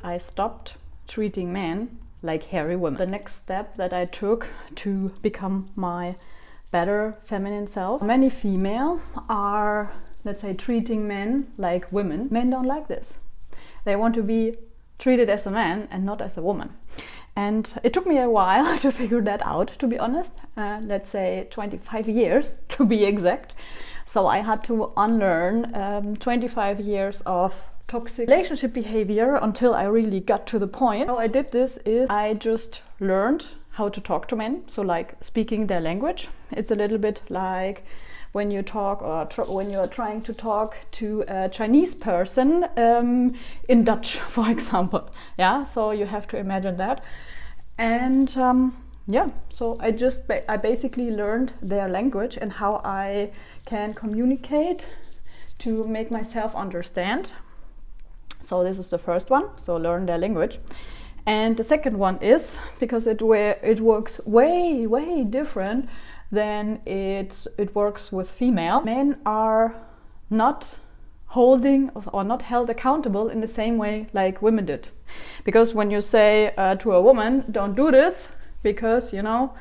I stopped treating men like hairy women. The next step that I took to become my better feminine self. Many female are, let's say, treating men like women. Men don't like this. They want to be treated as a man and not as a woman. And it took me a while to figure that out, to be honest. Let's say 25 years to be exact. So I had to unlearn 25 years of toxic relationship behavior until I really got to the point. How I did this is I just learned how to talk to men. So like speaking their language. It's a little bit like when you talk or when you're trying to talk to a Chinese person in Dutch, for example. Yeah, so you have to imagine that. And yeah, so I basically learned their language and how I can communicate to make myself understand. So this is the first one, so learn their language. And the second one is, because it works way different than it works with female. Men are not holding or not held accountable in the same way like women did. Because when you say to a woman, don't do this, because you know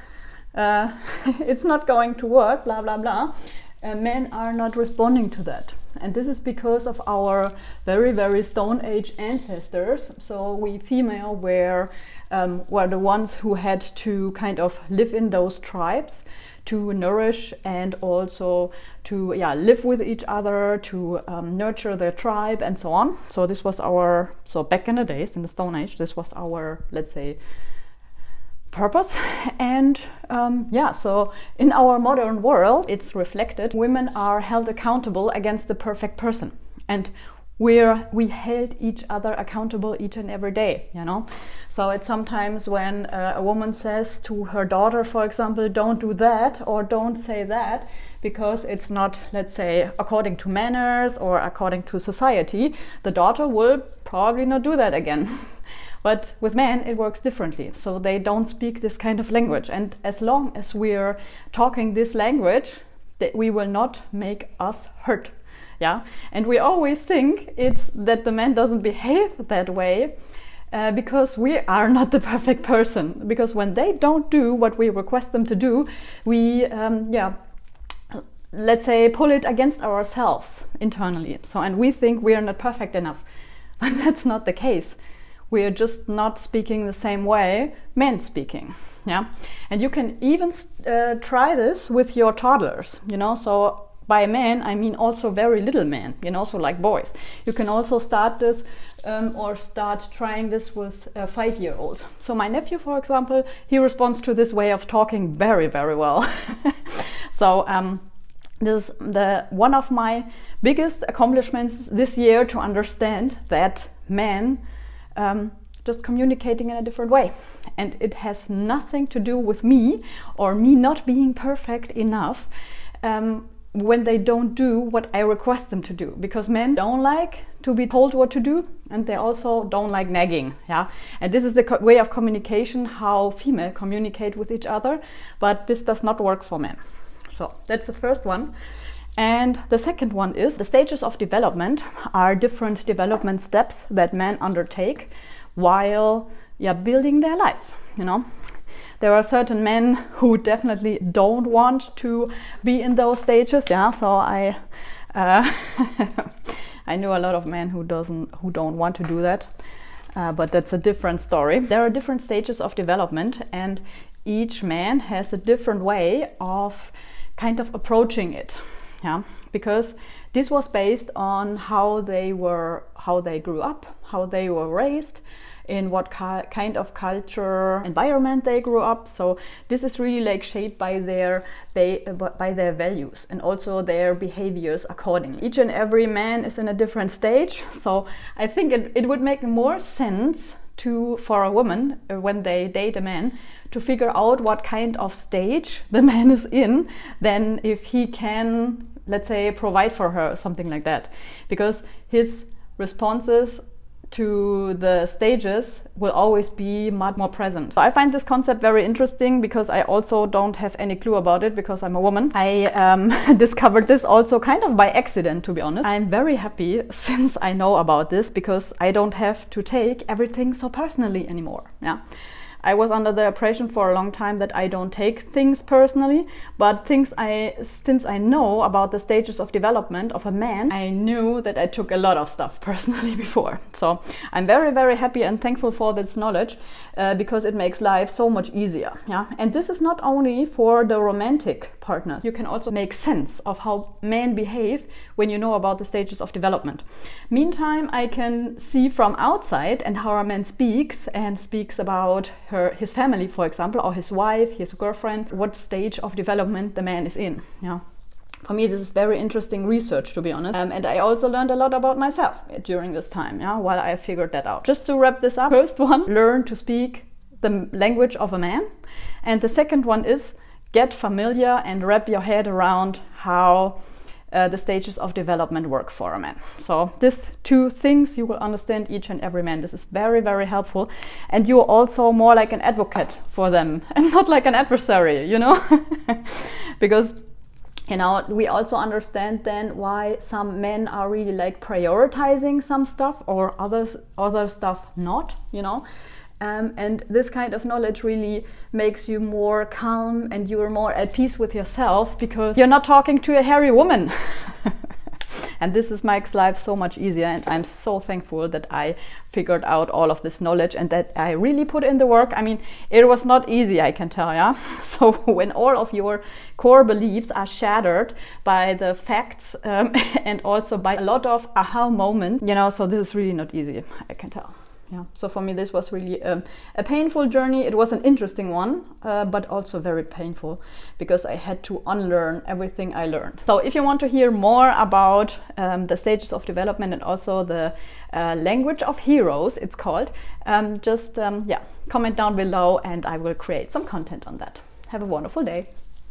it's not going to work, blah blah blah, men are not responding to that. And this is because of our very Stone Age ancestors. So we female were the ones who had to kind of live in those tribes to nourish and also to live with each other, to nurture their tribe and so on. So this was so back in the days, in the Stone Age, this was our, let's say, purpose. And so in our modern world, it's reflected. Women are held accountable against the perfect person. And we held each other accountable each and every day, you know. So it's sometimes when a woman says to her daughter, for example, don't do that or don't say that, because it's not, let's say, according to manners or according to society, the daughter will probably not do that again. But with men, it works differently. So they don't speak this kind of language. And as long as we're talking this language, we will not make us hurt. Yeah, and we always think it's that the man doesn't behave that way because we are not the perfect person. Because when they don't do what we request them to do, we, let's say, pull it against ourselves internally. So, and we think we are not perfect enough, but that's not the case. We are just not speaking the same way men speaking. Yeah, and you can even try this with your toddlers. You know, so. By men, I mean also very little men, you know, so like boys. You can also start this or start trying this with 5-year-olds. So my nephew, for example, he responds to this way of talking very well. So this is one of my biggest accomplishments this year, to understand that men just communicating in a different way. And it has nothing to do with me or me not being perfect enough. When they don't do what I request them to do, because men don't like to be told what to do, and they also don't like nagging. Yeah, and this is the way of communication how female communicate with each other, but this does not work for men. So that's the first one. And the second one is the stages of development are different development steps that men undertake while building their life, you know. There are certain men who definitely don't want to be in those stages. Yeah, so I know a lot of men who don't want to do that, but that's a different story. There are different stages of development, and each man has a different way of kind of approaching it. Yeah, because this was based on how they grew up, how they were raised, in what kind of culture environment they grew up. So this is really like shaped by their values and also their behaviors accordingly. Each and every man is in a different stage. So I think it would make more sense for a woman when they date a man to figure out what kind of stage the man is in, than if he can, let's say, provide for her, something like that. Because his responses to the stages will always be much more present. So I find this concept very interesting because I also don't have any clue about it because I'm a woman. I discovered this also kind of by accident, to be honest. I'm very happy since I know about this because I don't have to take everything so personally anymore. Yeah. I was under the impression for a long time that I don't take things personally, but since I know about the stages of development of a man, I knew that I took a lot of stuff personally before. So I'm very, very happy and thankful for this knowledge because it makes life so much easier. Yeah, and this is not only for the romantic partners. You can also make sense of how men behave when you know about the stages of development. Meantime, I can see from outside and how a man speaks about his family, for example, or his wife, his girlfriend, what stage of development the man is in. Yeah. For me, this is very interesting research, to be honest. And I also learned a lot about myself during this time, yeah, while I figured that out. Just to wrap this up, first one, learn to speak the language of a man. And the second one is get familiar and wrap your head around how the stages of development work for a man. So these two things you will understand each and every man. This is very, very helpful. And you're also more like an advocate for them and not like an adversary, you know? Because, you know, we also understand then why some men are really like prioritizing some stuff or other stuff not, you know? And this kind of knowledge really makes you more calm and you're more at peace with yourself because you're not talking to a hairy woman. And this makes life so much easier, and I'm so thankful that I figured out all of this knowledge and that I really put in the work. I mean, it was not easy, I can tell, yeah? So when all of your core beliefs are shattered by the facts and also by a lot of aha moments, you know, so this is really not easy, I can tell. Yeah, so for me this was really a painful journey. It was an interesting one, but also very painful because I had to unlearn everything I learned. So if you want to hear more about the stages of development and also the language of heroes, it's called, just comment down below and I will create some content on that. Have a wonderful day.